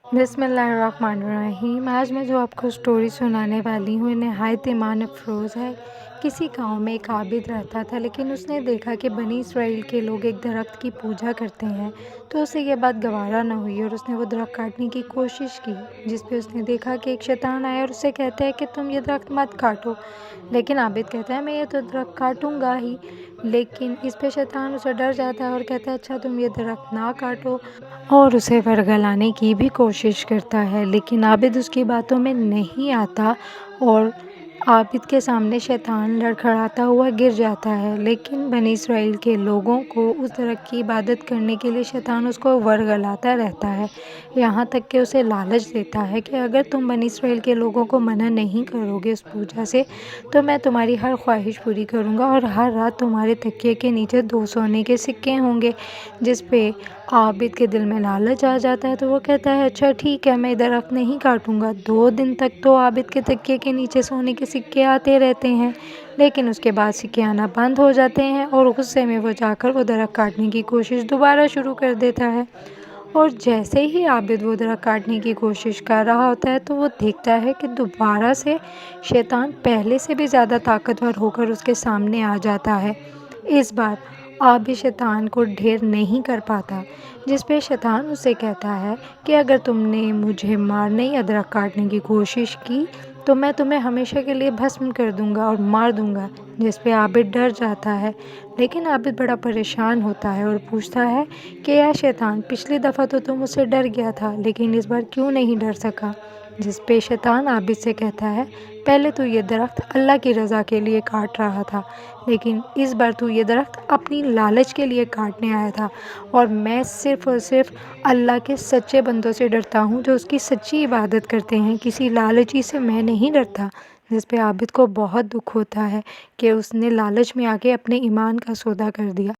बिस्मिल्लाहिर्रहमानिर्रहीम। आज मैं जो आपको स्टोरी सुनाने वाली हूँ नहायत ईमान अफरोज़ है। किसी गांव में एक आबिद रहता था, लेकिन उसने देखा कि बनी इसराइल के लोग एक दरख्त की पूजा करते हैं। तो उसे ये बात गवारा न हुई और उसने वो दरख्त काटने की कोशिश की, जिस पे उसने देखा कि एक शैतान आया और उससे कहता है कि तुम ये दरख्त मत काटो। लेकिन आबिद कहता है मैं ये तो दरख्त काटूंगा ही। लेकिन इस पे शैतान उसे डर जाता है और कहता है अच्छा तुम ये दरख्त ना काटो, और उसे वर्गलाने की भी कोशिश करता है। लेकिन आबिद उसकी बातों में नहीं आता और आबिद के सामने शैतान लड़खड़ाता हुआ गिर जाता है। लेकिन बनी इसराइल के लोगों को उस दरख्त की इबादत करने के लिए शैतान उसको वर्गलाता रहता है, यहाँ तक कि उसे लालच देता है कि अगर तुम बनी इसराइल के लोगों को मना नहीं करोगे उस पूजा से, तो मैं तुम्हारी हर ख्वाहिश पूरी करूँगा और हर रात तुम्हारे तकिए के नीचे 2 सोने के सिक्के होंगे। जिस पे आबिद के दिल में लालच आ जाता है, तो वो कहता है अच्छा ठीक है, मैं दरख्त नहीं काटूंगा। 2 दिन तक तो आबिद के तकिए के नीचे सोने के सिक्के आते रहते हैं, लेकिन उसके बाद सिक्के आना बंद हो जाते हैं और गुस्से में वो जाकर वो दरख्त काटने की कोशिश दोबारा शुरू कर देता है। और जैसे ही आबिद वो दरख्त काटने की कोशिश कर रहा होता है, तो वो देखता है कि दोबारा से शैतान पहले से भी ज़्यादा ताकतवर होकर उसके सामने आ जाता है। इस बार आबिद शैतान को ढेर नहीं कर पाता, जिस पे शैतान उससे कहता है कि अगर तुमने मुझे मारने या दरख्त काटने की कोशिश की, तो मैं तुम्हें हमेशा के लिए भस्म कर दूंगा और मार दूंगा। जिस पे आबिद डर जाता है। लेकिन आबिद बड़ा परेशान होता है और पूछता है कि या शैतान, पिछली दफ़ा तो तुम मुझसे डर गया था, लेकिन इस बार क्यों नहीं डर सका। जिस पे शैतान आबिद से कहता है पहले तो ये दरख्त अल्लाह की रज़ा के लिए काट रहा था, लेकिन इस बार तू ये दरख्त अपनी लालच के लिए काटने आया था, और मैं सिर्फ़ और सिर्फ अल्लाह के सच्चे बंदों से डरता हूँ जो उसकी सच्ची इबादत करते हैं, किसी लालची से मैं नहीं डरता। जिस पे आबिद को बहुत दुख होता है कि उसने लालच में आके अपने ईमान का सौदा कर दिया।